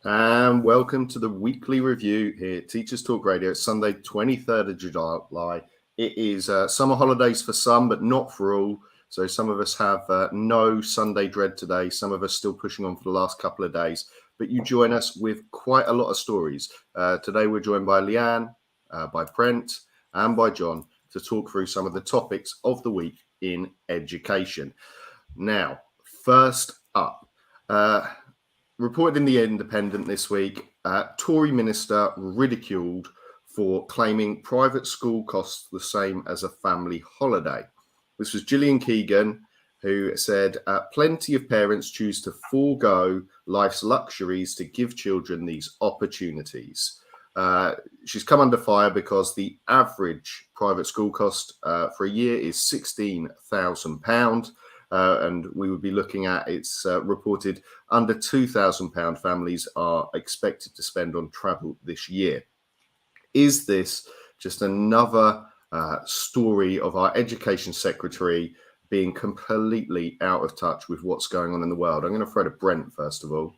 And welcome to the weekly review here at Teachers Talk Radio. It's Sunday, 23rd of July. It is summer holidays for some, but not for all. So some of us have no Sunday dread today. Some of us still pushing on for the last couple of days. But you join us with quite a lot of stories. Today we're joined by Leanne, by Brent, and by John to talk through some of the topics of the week in education. Now, first up, reported in The Independent this week, Tory minister ridiculed for claiming private school costs the same as a family holiday. This was Gillian Keegan, who said, plenty of parents choose to forego life's luxuries to give children these opportunities. She's come under fire because the average private school cost for a year is £16,000. And we would be looking at, it's reported under £2,000 families are expected to spend on travel this year. Is this just another story of our education secretary being completely out of touch with what's going on in the world? I'm going to throw to Brent first of all.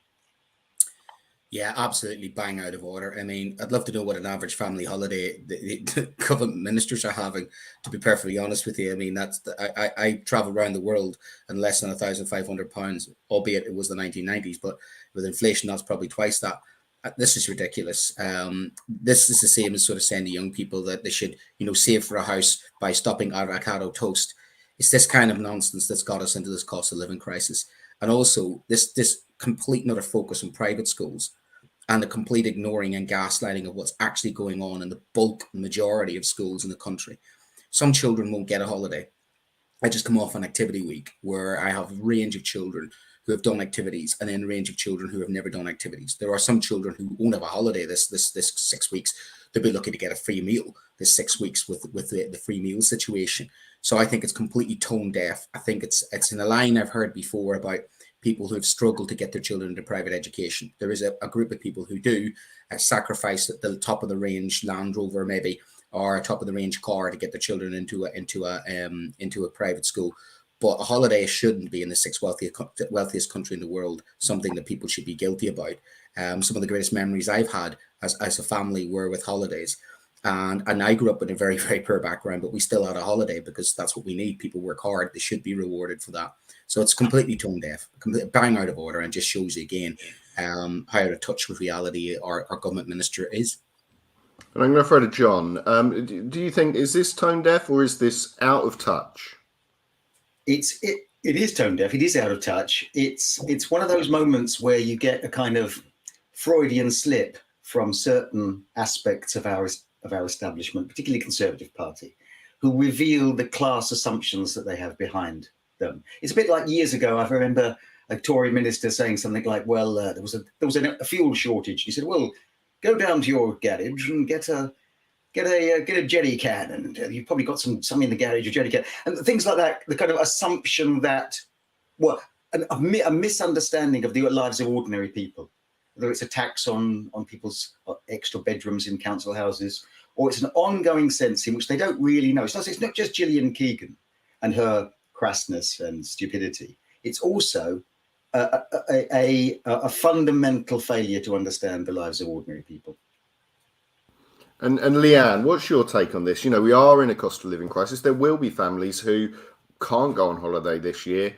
Yeah, absolutely bang out of order. I mean, I'd love to know what an average family holiday the government ministers are having, to be perfectly honest with you. I mean, I travel around the world and less than £1,500, albeit it was the 1990s, but with inflation, that's probably twice that. This is ridiculous. This is the same as sort of saying to young people that they should, save for a house by stopping avocado toast. It's this kind of nonsense that's got us into this cost of living crisis. And also this complete and utter focus on private schools and the complete ignoring and gaslighting of what's actually going on in the bulk majority of schools in the country. Some children won't get a holiday. I just come off an activity week where I have a range of children who have done activities and then a range of children who have never done activities. There are some children who won't have a holiday this 6 weeks. They'll be lucky to get a free meal this 6 weeks with the free meal situation. So I think it's completely tone deaf. I think it's in a line I've heard before about people who have struggled to get their children into private education. There is a group of people who do sacrifice at the top of the range Land Rover maybe, or a top of the range car to get their children into a private school. But a holiday shouldn't be in the sixth wealthiest country in the world something that people should be guilty about. Some of the greatest memories I've had as a family were with holidays. And I grew up in a very, very poor background, but we still had a holiday because that's what we need. People work hard. They should be rewarded for that. So it's completely tone deaf, completely bang out of order, and just shows you again how out of touch with reality our government minister is. And I'm going to throw to John. Do you think, is this tone deaf or is this out of touch? It is tone deaf. It is out of touch. It's one of those moments where you get a kind of Freudian slip from certain aspects of our establishment, particularly Conservative Party, who reveal the class assumptions that they have behind them. It's a bit like years ago. I remember a Tory minister saying something like, "Well, there was a fuel shortage." He said, "Well, go down to your garage and get a jerry can, and you've probably got some in the garage, a jerry can," and things like that. The kind of assumption that, well, a misunderstanding of the lives of ordinary people, whether it's a tax on people's extra bedrooms in council houses, or it's an ongoing sense in which they don't really know. It's not just Gillian Keegan and her crassness and stupidity. It's also a fundamental failure to understand the lives of ordinary people. And Leanne, what's your take on this? We are in a cost of living crisis. There will be families who can't go on holiday this year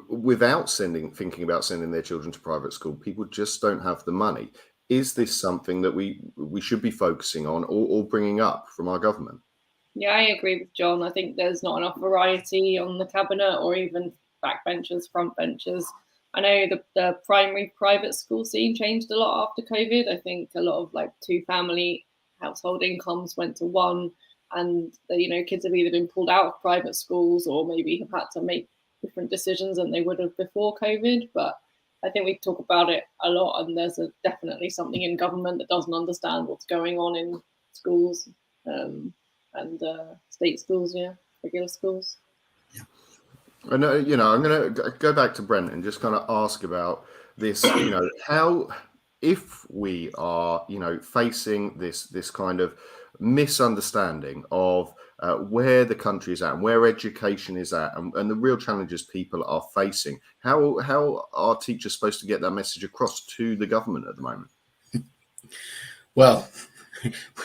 without thinking about sending their children to private school. People just don't have the money. Is this something that we should be focusing on or bringing up from our government? Yeah, I agree with John. I think there's not enough variety on the cabinet or even backbenchers, frontbenchers. I know the primary private school scene changed a lot after COVID. I think a lot of two-family household incomes went to one, and kids have either been pulled out of private schools or maybe have had to make different decisions than they would have before COVID. But I think we talk about it a lot, and there's definitely something in government that doesn't understand what's going on in schools and state schools, regular schools. Yeah. And I'm going to go back to Brent and just kind of ask about this. How, if we are, facing this kind of misunderstanding of where the country is at and where education is at and the real challenges people are facing, how are teachers supposed to get that message across to the government at the moment? Well,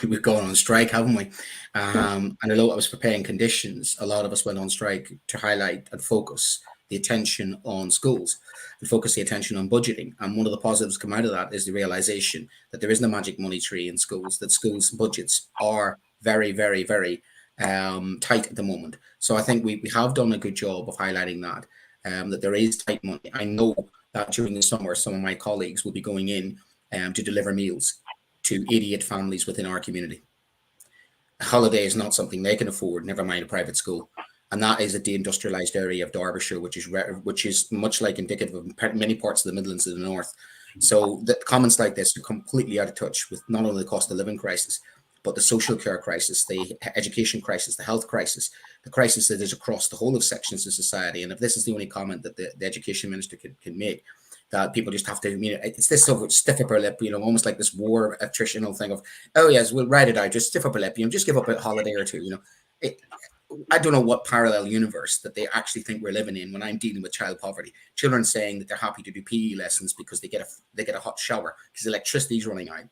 we've gone on strike, haven't we? And although it was preparing conditions, a lot of us went on strike to highlight and focus the attention on schools and focus the attention on budgeting. And one of the positives come out of that is the realization that there isn't a magic money tree in schools, that schools' budgets are very, very, very tight at the moment. So I think we have done a good job of highlighting that, that there is tight money. I know that during the summer, some of my colleagues will be going in to deliver meals to 88 families within our community. A holiday is not something they can afford, never mind a private school. And that is a deindustrialized area of Derbyshire, which is much like indicative of many parts of the Midlands in the north. So the comments like this are completely out of touch with not only the cost of living crisis, but the social care crisis, the education crisis, the health crisis, the crisis that is across the whole of sections of society. And if this is the only comment that the education minister can make, that people just have to, it's this sort of stiff upper lip, almost like this war attritional thing of, oh yes, we'll ride it out, just stiff upper lip, just give up a holiday or two, I don't know what parallel universe that they actually think we're living in when I'm dealing with child poverty. Children saying that they're happy to do PE lessons because they get a hot shower because electricity's running out.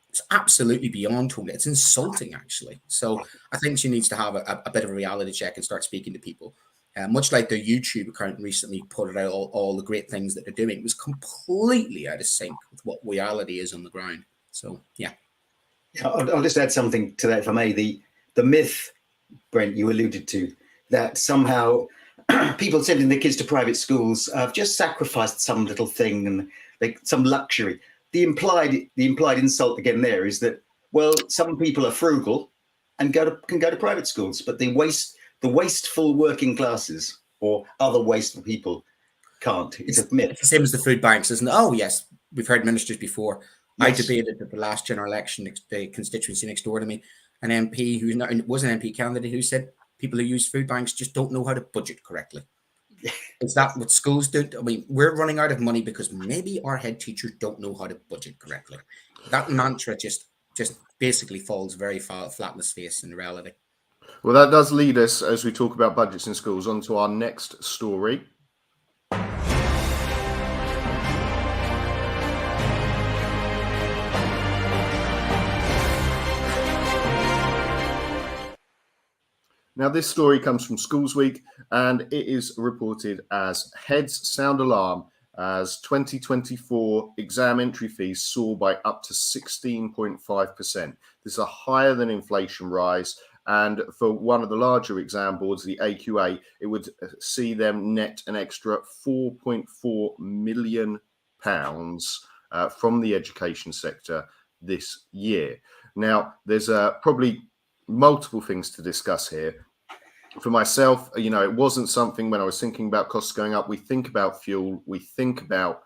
It's absolutely beyond totally. It's insulting, actually. So I think she needs to have a bit of a reality check and start speaking to people. Much like their YouTube account recently put out all the great things that they're doing, it was completely out of sync with what reality is on the ground. So, yeah. I'll just add something to that, if I may. The myth, Brent, you alluded to, that somehow people sending their kids to private schools have just sacrificed some little thing and some luxury. The implied insult again there is that, well, some people are frugal and can go to private schools, but the wasteful working classes or other wasteful people can't. It's a myth. It's the same as the food banks, isn't it? Oh, yes. We've heard ministers before. Yes. I debated at the last general election, the constituency next door to me, an MP who was an MP candidate who said people who use food banks just don't know how to budget correctly. Is that what schools do? I mean, we're running out of money because maybe our head teachers don't know how to budget correctly. That mantra just basically falls very flat in its face in reality. Well, that does lead us, as we talk about budgets in schools, on to our next story. Now, this story comes from Schools Week, and it is reported as Heads Sound Alarm as 2024 exam entry fees soar by up to 16.5%. This is a higher than inflation rise. And for one of the larger exam boards, the AQA, it would see them net an extra £4.4 million from the education sector this year. Now, there's probably multiple things to discuss here. For myself, it wasn't something when I was thinking about costs going up. We think about fuel, we think about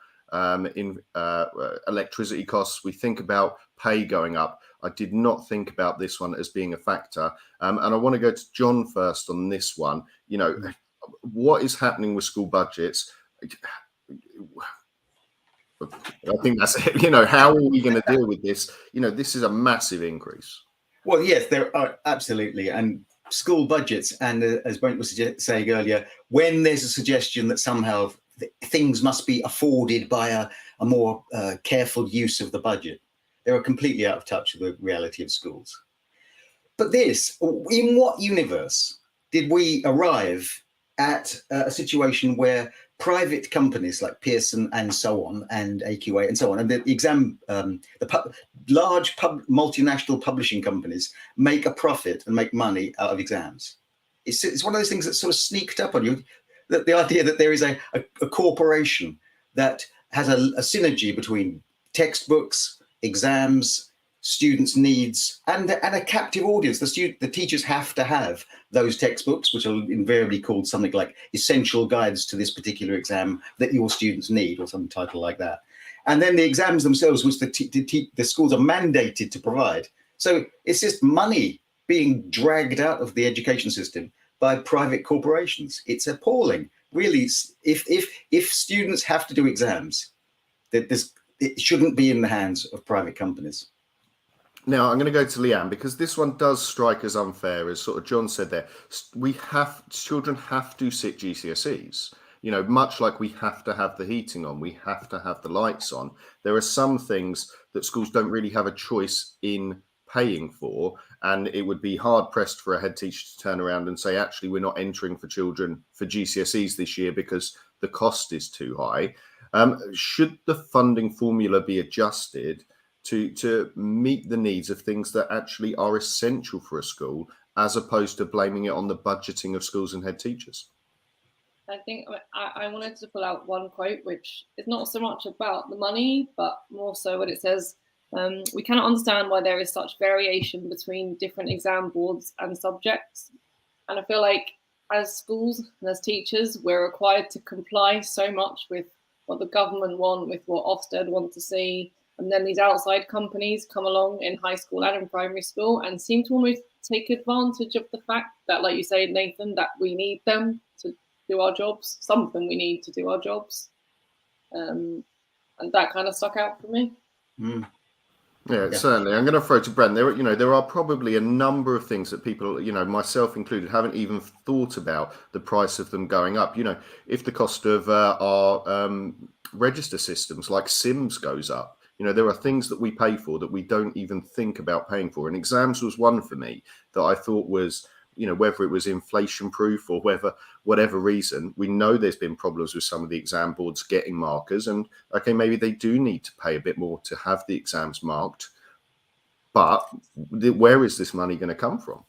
electricity costs, we think about pay going up. I did not think about this one as being a factor. And I want to go to John first on this one. What is happening with school budgets? I think that's it. How are we going to deal with this? This is a massive increase. Well, yes, there are absolutely. And school budgets, and as Brent was saying earlier, when there's a suggestion that somehow things must be afforded by a more careful use of the budget, they are completely out of touch with the reality of schools. But in what universe did we arrive at a situation where private companies like Pearson and so on, and AQA and so on, and the large multinational publishing companies make a profit and make money out of exams? It's one of those things that sort of sneaked up on you, that the idea that there is a corporation that has a synergy between textbooks, exams, students' needs, and a captive audience. The teachers have to have those textbooks, which are invariably called something like essential guides to this particular exam that your students need, or some title like that. And then the exams themselves, which the schools are mandated to provide. So it's just money being dragged out of the education system by private corporations. It's appalling, really. If students have to do exams, it shouldn't be in the hands of private companies. Now, I'm going to go to Leanne, because this one does strike as unfair, as sort of John said there. Children have to sit GCSEs. You know, much like we have to have the heating on, we have to have the lights on. There are some things that schools don't really have a choice in paying for, and it would be hard pressed for a head teacher to turn around and say, actually, we're not entering for children for GCSEs this year because the cost is too high. Should the funding formula be adjusted to meet the needs of things that actually are essential for a school, as opposed to blaming it on the budgeting of schools and head teachers? I think I wanted to pull out one quote, which is not so much about the money, but more so what it says. We cannot understand why there is such variation between different exam boards and subjects. And I feel like as schools and as teachers, we're required to comply so much with what the government want, with what Ofsted want to see. And then these outside companies come along in high school and in primary school and seem to almost take advantage of the fact that, like you say, Nathan, that we need them to do our jobs. Some of them we need to do our jobs. And that kind of stuck out for me. Mm. Yeah, certainly. I'm going to throw to Brent. There are probably a number of things that people, myself included, haven't even thought about the price of them going up. If the cost of our register systems like SIMS goes up, there are things that we pay for that we don't even think about paying for. And exams was one for me that I thought was, whether it was inflation proof or whatever reason, we know there's been problems with some of the exam boards getting markers, and okay, maybe they do need to pay a bit more to have the exams marked. But where is this money going to come from?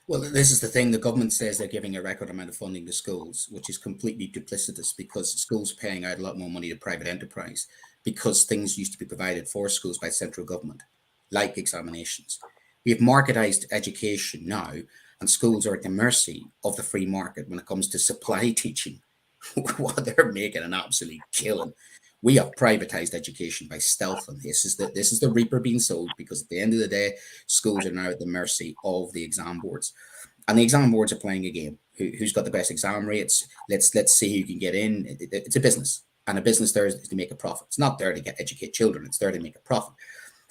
Well, this is the thing. The government says they're giving a record amount of funding to schools, which is completely duplicitous, because schools are paying out a lot more money to private enterprise because things used to be provided for schools by central government, like examinations. We have marketized education now, and schools are at the mercy of the free market when it comes to supply teaching, while they're making an absolute killing. We have privatized education by stealth, and this is the reaper being sold, because at the end of the day, schools are now at the mercy of the exam boards, and the exam boards are playing a game. Who's got the best exam rates? Let's see who can get in. It's a business, and a business there is to make a profit. It's not there to educate children. It's there to make a profit.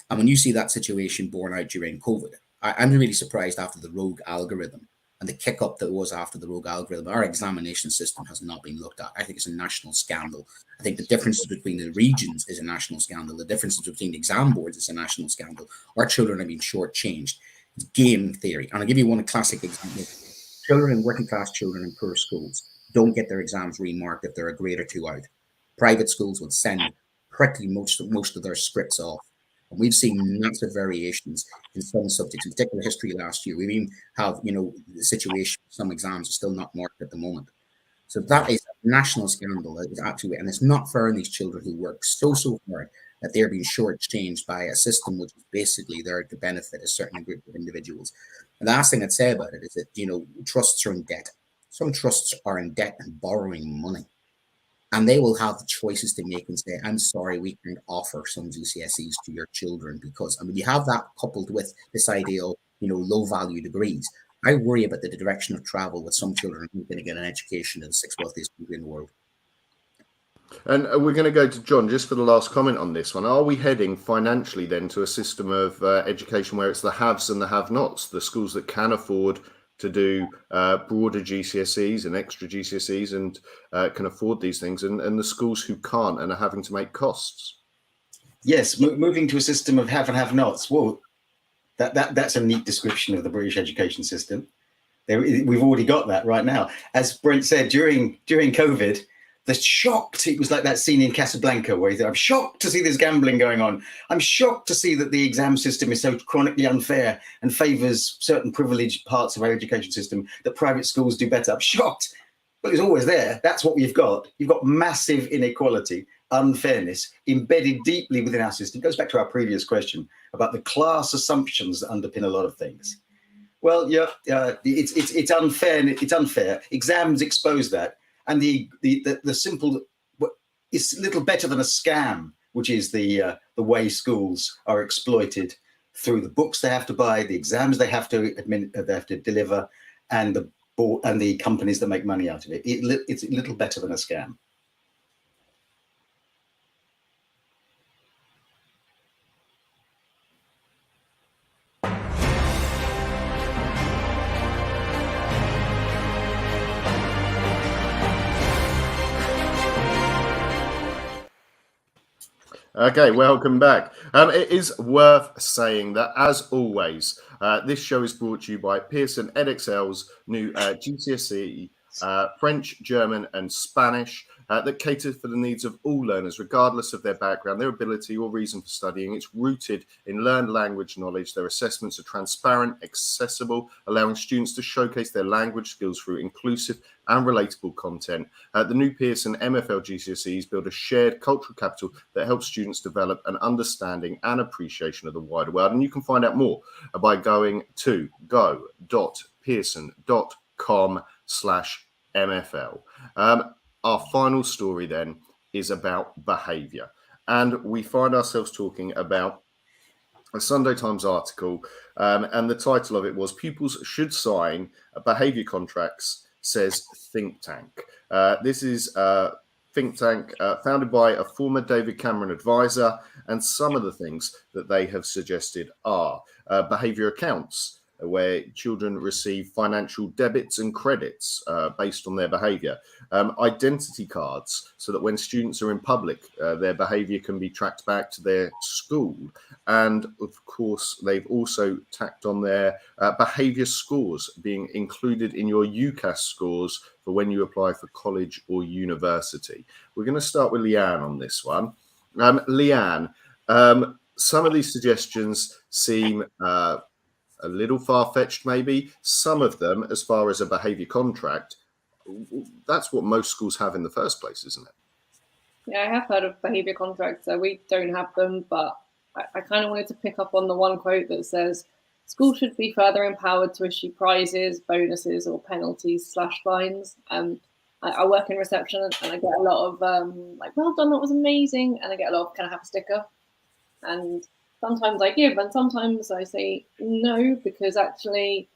And when you see that situation borne out during COVID, I'm really surprised after the rogue algorithm and the kick up that was after the rogue algorithm. Our examination system has not been looked at. I think it's a national scandal. I think the differences between the regions is a national scandal. The differences between the exam boards is a national scandal. Our children are being shortchanged. It's game theory. And I'll give you one classic example. Children in working class children in poor schools don't get their exams remarked if they're a grade or two out. Private schools would send practically most of their scripts off. And we've seen massive variations in some subjects, in particular history last year. We even have, the situation, some exams are still not marked at the moment. So that is a national scandal. That is absolutely, and it's not fair on these children who work so hard that they're being shortchanged by a system which is basically there to benefit a certain group of individuals. And the last thing I'd say about it is that, trusts are in debt. Some trusts are in debt and borrowing money. And they will have choices to make and say, I'm sorry, we can offer some GCSEs to your children, because, you have that coupled with this idea of, low value degrees. I worry about the direction of travel with some children who are going to get an education in the sixth wealthiest country in the world. And we're going to go to John just for the last comment on this one. Are we heading financially then to a system of education where it's the haves and the have-nots, the schools that can afford to do broader GCSEs and extra GCSEs and can afford these things, and the schools who can't and are having to make costs? Yes, moving to a system of have and have-nots. Well, that's a neat description of the British education system. We've already got that right now. As Brent said, during COVID, it was like that scene in Casablanca where he said, I'm shocked to see this gambling going on. I'm shocked to see that the exam system is so chronically unfair and favors certain privileged parts of our education system, that private schools do better. I'm shocked. But it's always there. That's what we've got. You've got massive inequality, unfairness embedded deeply within our system. It goes back to our previous question about the class assumptions that underpin a lot of things. Well, it's unfair. It's unfair. Exams expose that. And the simple, it's little better than a scam, which is the way schools are exploited through the books they have to buy, the exams they have to deliver, and the board and the companies that make money out of it. It's a little better than a scam. Okay, welcome back. It is worth saying that, as always, this show is brought to you by Pearson EdXL's new GCSE French, German, and Spanish that caters for the needs of all learners, regardless of their background, their ability, or reason for studying. It's rooted in learned language knowledge. Their assessments are transparent, accessible, allowing students to showcase their language skills through inclusive and relatable content. The new Pearson MFL GCSEs build a shared cultural capital that helps students develop an understanding and appreciation of the wider world. And you can find out more by going to go.pearson.com/MFL. Our final story then is about behaviour. And we find ourselves talking about a Sunday Times article, and the title of it was "Pupils Should Sign Behaviour Contracts, Says Think Tank." This is a think tank founded by a former David Cameron advisor, and some of the things that they have suggested are behaviour accounts, where children receive financial debits and credits based on their behaviour, identity cards, so that when students are in public, their behaviour can be tracked back to their school. And of course, they've also tacked on their behaviour scores being included in your UCAS scores for when you apply for college or university. We're going to start with Leanne on this one. Leanne, some of these suggestions seem a little far-fetched, maybe. Some of them, as far as a behaviour contract, that's what most schools have in the first place, isn't it? Yeah, I have heard of behaviour contracts. We don't have them, but I kind of wanted to pick up on the one quote that says, "Schools should be further empowered to issue prizes, bonuses, or penalties / fines." I work in reception, and I get a lot of like, "Well done, that was amazing," and I get a lot of "Can I have a sticker?" And sometimes I give, and sometimes I say no, because actually,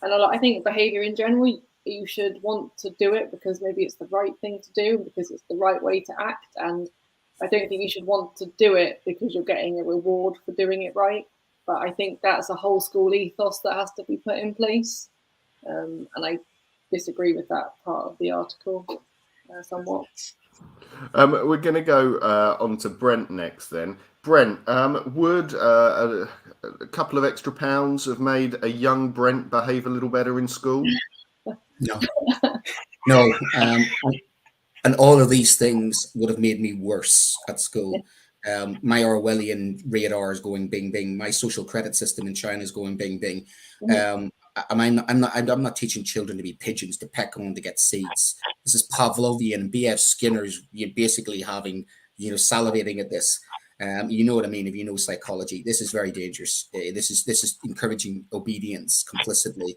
and I think behaviour in general, you should want to do it because maybe it's the right thing to do, because it's the right way to act. And I don't think you should want to do it because you're getting a reward for doing it right. But I think that's a whole school ethos that has to be put in place. And I disagree with that part of the article somewhat. We're going to go on to Brent next then. Brent, would a couple of extra pounds have made a young Brent behave a little better in school? No. And all of these things would have made me worse at school. My Orwellian radar is going bing bing. My social credit system in China is going bing bing. I'm not teaching children to be pigeons to peck on to get seeds. This is Pavlovian. B.F. Skinner's basically having, salivating at this. You know what I mean? If you know psychology, this is very dangerous. This is encouraging obedience complicitly.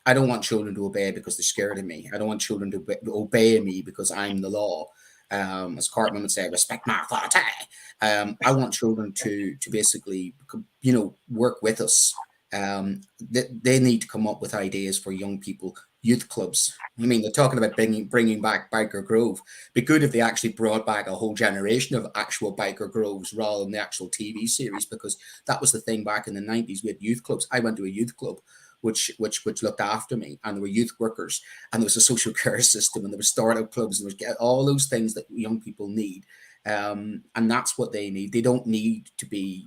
I don't want children to obey because they're scared of me. I don't want children to obey me because I'm the law. As Cartman would say, respect my authority. I want children to basically, work with us. They need to come up with ideas for young people. Youth clubs. I mean, they're talking about bringing back Biker Grove. It'd be good if they actually brought back a whole generation of actual Biker Groves rather than the actual TV series, because that was the thing back in the 90s with youth clubs. I went to a youth club which looked after me, and there were youth workers, and there was a social care system, and there were startup clubs, and there was all those things that young people need, and that's what they need. They don't need to be,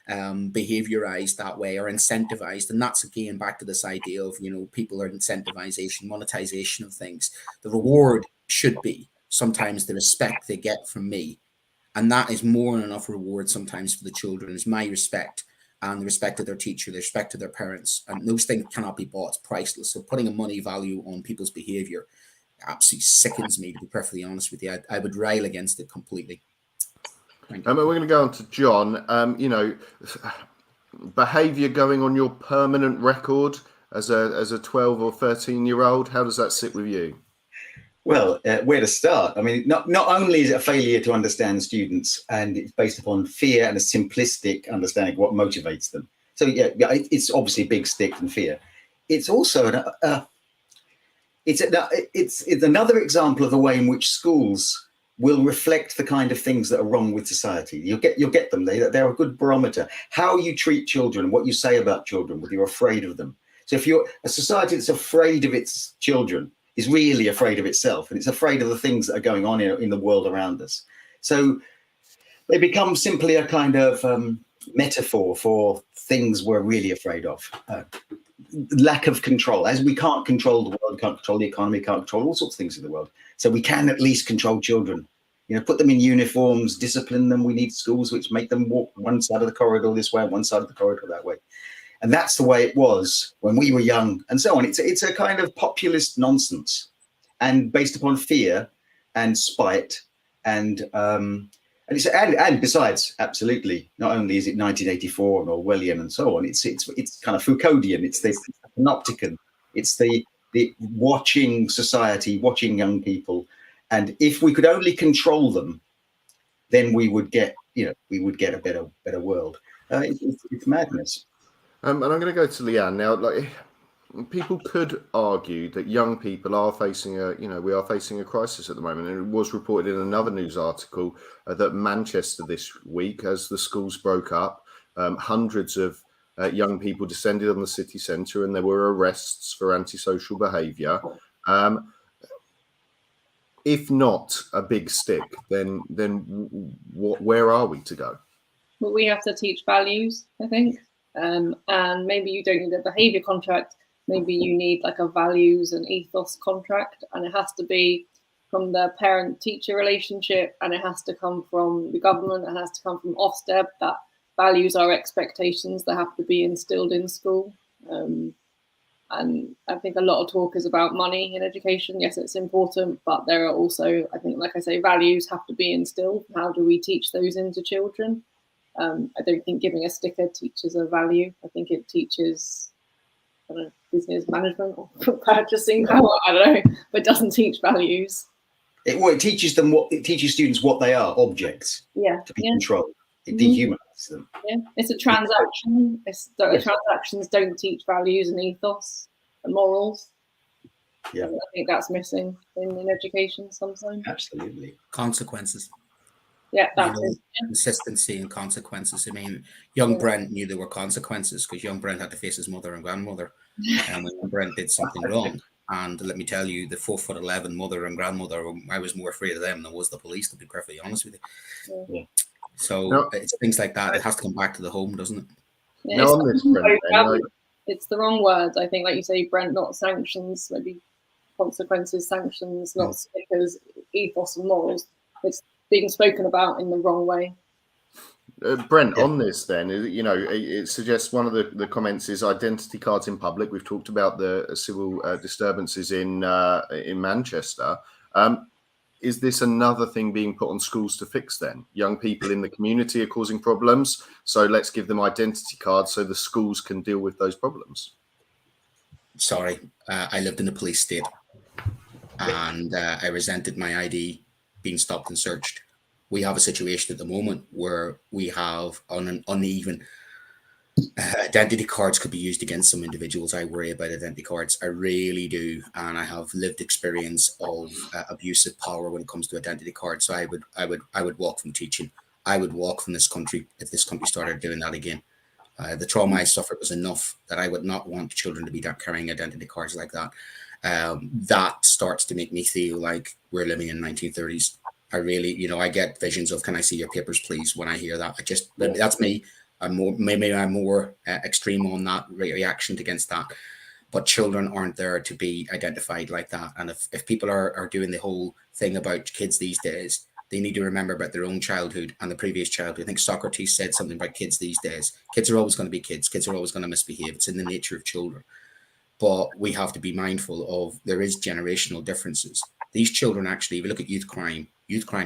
behaviorized that way or incentivized. And that's again back to this idea of, people are incentivization, monetization of things. The reward should be sometimes the respect they get from me. And that is more than enough reward sometimes for the children, is my respect and the respect of their teacher, the respect of their parents. And those things cannot be bought. It's priceless. So putting a money value on people's behavior absolutely sickens me, to be perfectly honest with you. I would rail against it completely. We're going to go on to John. Behaviour going on your permanent record as a 12 or 13-year-old. How does that sit with you? Well, where to start? I mean, not only is it a failure to understand students, and it's based upon fear and a simplistic understanding of what motivates them. So yeah, it's obviously a big stick and fear. It's also it's another example of the way in which schools will reflect the kind of things that are wrong with society. You'll get them. They're a good barometer. How you treat children, what you say about children, whether you're afraid of them. So if you're a society that's afraid of its children, is really afraid of itself, and it's afraid of the things that are going on in the world around us. So They become simply a kind of metaphor for things we're really afraid of. Lack of control. As we can't control the world, can't control the economy, can't control all sorts of things in the world. So we can at least control children. Put them in uniforms, discipline them. We need schools which make them walk one side of the corridor this way, one side of the corridor that way. And that's the way it was when we were young, and so on. It's a kind of populist nonsense, and based upon fear and spite, and besides, absolutely, not only is it 1984 and Orwellian and so on, it's kind of Foucauldian. It's the panopticon. It's the watching society, watching young people, and if we could only control them, then we would get a better world. It's madness. And I'm going to go to Leanne now. Like, people could argue that young people are facing we are facing a crisis at the moment. And it was reported in another news article that Manchester this week, as the schools broke up, hundreds of young people descended on the city centre, and there were arrests for antisocial behaviour. If not a big stick, then where are we to go? Well, we have to teach values, I think. And maybe you don't need a behavior contract. Maybe you need like a values and ethos contract, and it has to be from the parent-teacher relationship, and it has to come from the government, it has to come from Ofsted, that values are expectations that have to be instilled in school. And I think a lot of talk is about money in education. Yes, it's important, but there are also, I think, like I say, values have to be instilled. How do we teach those into children? I don't think giving a sticker teaches a value. I think it teaches, I don't know, business management or purchasing power. I don't know, but it doesn't teach values. It teaches them it teaches students what they are, objects. Yeah. To be controlled. It dehumanizes them. Yeah, it's a transaction. Transactions don't teach values and ethos and morals. Yeah, I think that's missing in education sometimes. Absolutely. Consequences. Yeah, that's it. Consistency and consequences. I mean, young Brent knew there were consequences because young Brent had to face his mother and grandmother. And when Brent did something wrong, and let me tell you, the 4'11" mother and grandmother, I was more afraid of them than was the police, to be perfectly honest with you. Yeah. So it's things like that. It has to come back to the home, doesn't it? Yeah, it's the wrong word. I think, like you say, Brent, not sanctions, maybe consequences, sanctions, not stickers, ethos and morals. It's being spoken about in the wrong way. Brent, on this then, it suggests one of the comments is identity cards in public. We've talked about the civil disturbances in Manchester. Is this another thing being put on schools to fix then? Young people in the community are causing problems, so let's give them identity cards so the schools can deal with those problems. Sorry, I lived in a police state, and I resented my ID being stopped and searched. We have a situation at the moment where we have an uneven identity cards could be used against some individuals. I worry about identity cards. I really do. And I have lived experience of abusive power when it comes to identity cards. So I would walk from teaching. I would walk from this country if this country started doing that again. The trauma I suffered was enough that I would not want children to be carrying identity cards like that. That starts to make me feel like we're living in 1930s. I really, I get visions of, can I see your papers, please, when I hear that. That's me. I'm more extreme on that reaction against that. But children aren't there to be identified like that. And if people are doing the whole thing about kids these days, they need to remember about their own childhood and the previous childhood. I think Socrates said something about kids these days. Kids are always going to be kids. Kids are always going to misbehave. It's in the nature of children. But we have to be mindful of there is generational differences. These children actually, if you look at youth crime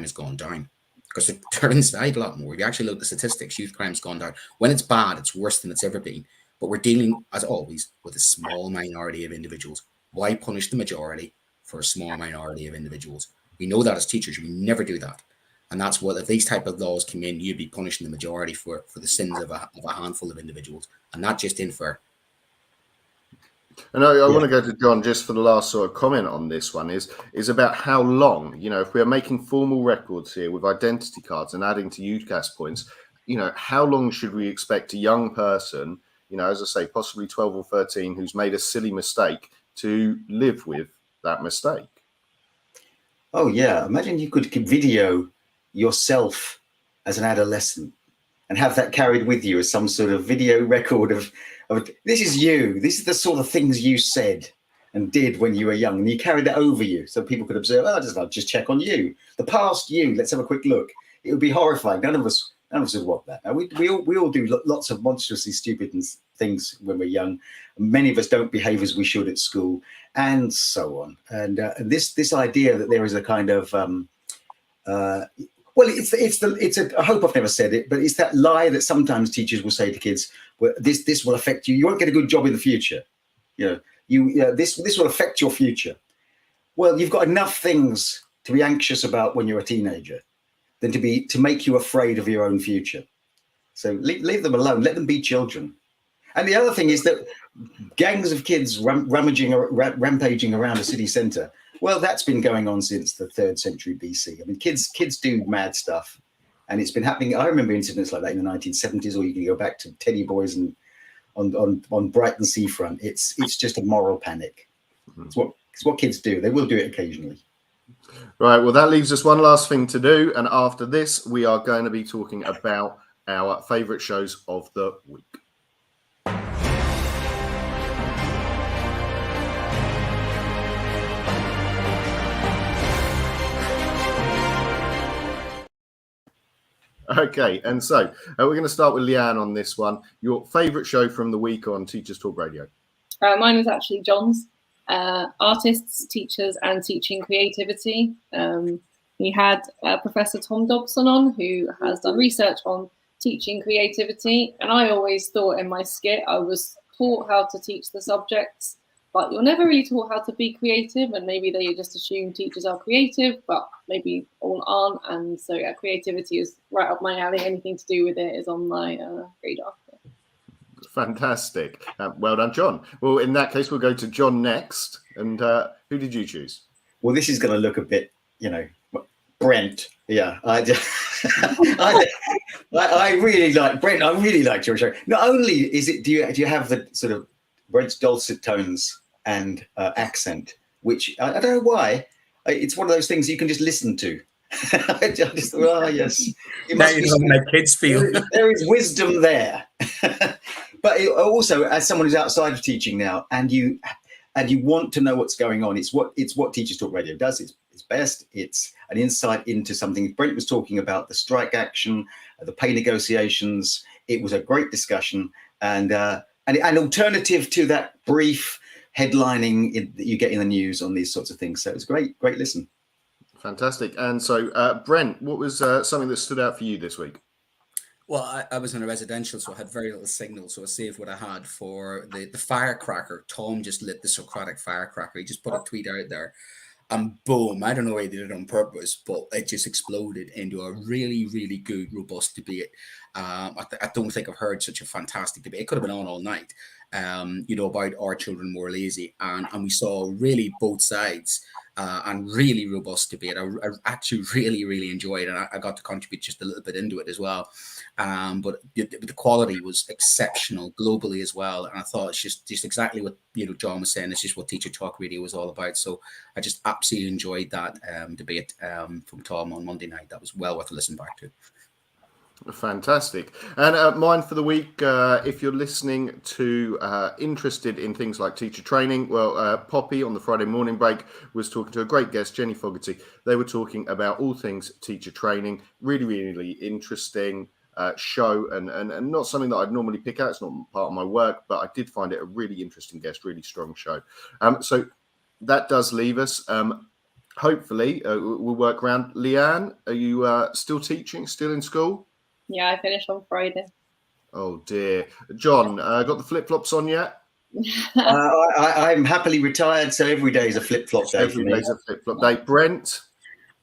has gone down because they're inside a lot more. If you actually look at the statistics, youth crime's gone down. When it's bad, it's worse than it's ever been. But we're dealing, as always, with a small minority of individuals. Why punish the majority for a small minority of individuals? We know that as teachers, we never do that. And that's what, if these type of laws come in, you'd be punishing the majority for the sins of a handful of individuals, and not just unfair. And I want to go to John just for the last sort of comment on this one is about how long, if we are making formal records here with identity cards and adding to UCAS points, how long should we expect a young person, as I say, possibly 12 or 13, who's made a silly mistake to live with that mistake? Oh, yeah. Imagine you could video yourself as an adolescent and have that carried with you as some sort of video record of this is you, this is the sort of things you said and did when you were young, and you carried it over you so people could observe, I'll just check on you. The past you, let's have a quick look. It would be horrifying. None of us would want that. Now, we all do lots of monstrously stupid things when we're young. Many of us don't behave as we should at school, and so on. And this idea that there is a kind of I hope I've never said it, but it's that lie that sometimes teachers will say to kids, well, this will affect you. You won't get a good job in the future. This will affect your future. Well, you've got enough things to be anxious about when you're a teenager than to make you afraid of your own future. So leave them alone. Let them be children. And the other thing is that gangs of kids rampaging around a city centre, well, that's been going on since the 3rd century BC. I mean, kids do mad stuff, and it's been happening. I remember incidents like that in the 1970s, or you can go back to Teddy Boys and on Brighton seafront. It's just a moral panic. It's what kids do. They will do it occasionally. Right. Well, that leaves us one last thing to do, and after this, we are going to be talking about our favourite shows of the week. Okay, and so we're going to start with Leanne on this one. Your favourite show from the week on Teachers Talk Radio? Mine was actually John's. Artists, Teachers and Teaching Creativity. We had Professor Tom Dobson on, who has done research on teaching creativity. And I always thought in my skit I was taught how to teach the subjects, but you're never really taught how to be creative. And maybe they just assume teachers are creative, but maybe all aren't. And so yeah, creativity is right up my alley. Anything to do with it is on my radar. Fantastic. Well done, John. Well, in that case, we'll go to John next. And who did you choose? Well, this is going to look a bit, Brent. Yeah, I really like Brent. I really liked your show. Not only is it, do you have the sort of Brent's dulcet tones and accent, which I don't know why. It's one of those things you can just listen to. I just thought, yes. It Now you know how my kids feel. There is wisdom there. But also, as someone who's outside of teaching now, and you want to know what's going on, it's what Teachers Talk Radio does. It's best. It's an insight into something. Brent was talking about the strike action, the pay negotiations. It was a great discussion, and an alternative to that brief headlining that you get in the news on these sorts of things. So it was great listen. Fantastic. And so, Brent, what was something that stood out for you this week? Well, I was in a residential, so I had very little signal. So I saved what I had for the firecracker. Tom just lit the Socratic firecracker. He just put a tweet out there, and boom! I don't know why he did it on purpose, but it just exploded into a really, really good, robust debate. I don't think I've heard such a fantastic debate. It could have been on all night, about Are Children More Lazy? And we saw really both sides. And really robust debate. I actually really, really enjoyed it. And I got to contribute just a little bit into it as well. But the quality was exceptional globally as well. And I thought it's just exactly what John was saying. It's just what Teacher Talk Radio was all about. So I just absolutely enjoyed that debate from Tom on Monday night. That was well worth a listen back to. Fantastic. And mine for the week, if you're listening to interested in things like teacher training, well, Poppy on the Friday morning break was talking to a great guest, Jenny Fogarty. They were talking about all things teacher training. Really, really interesting show, and not something that I'd normally pick out. It's not part of my work, but I did find it a really interesting guest, really strong show. So that does leave us. Hopefully, we'll work around. Leanne, are you still teaching, still in school? Yeah, I finished on Friday. Oh dear. John, got the flip-flops on yet? I'm happily retired, so every day is a flip-flop day. Every day is a flip-flop day. Brent?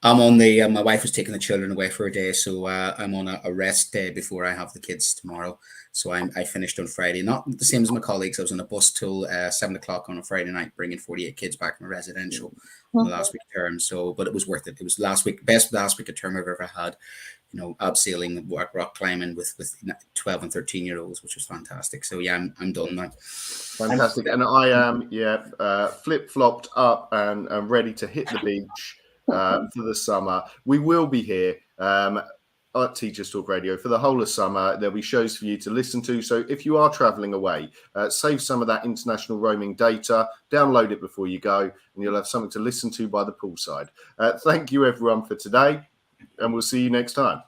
I'm on the, my wife was taking the children away for a day, so I'm on a rest day before I have the kids tomorrow. So I finished on Friday, not the same as my colleagues. I was on a bus till 7 o'clock on a Friday night, bringing 48 kids back from residential on the last week of term. So, but it was worth it. It was best last week of term I've ever had. Abseiling, rock climbing with 12 and 13-year-olds, which was fantastic. So yeah, I'm done now. Fantastic. And I am, flip-flopped up and ready to hit the beach for the summer. We will be here. at Teachers Talk Radio for the whole of summer. There'll be shows for you to listen to. So if you are traveling away, save some of that international roaming data, download it before you go, and you'll have something to listen to by the poolside. Thank you, everyone, for today, and we'll see you next time.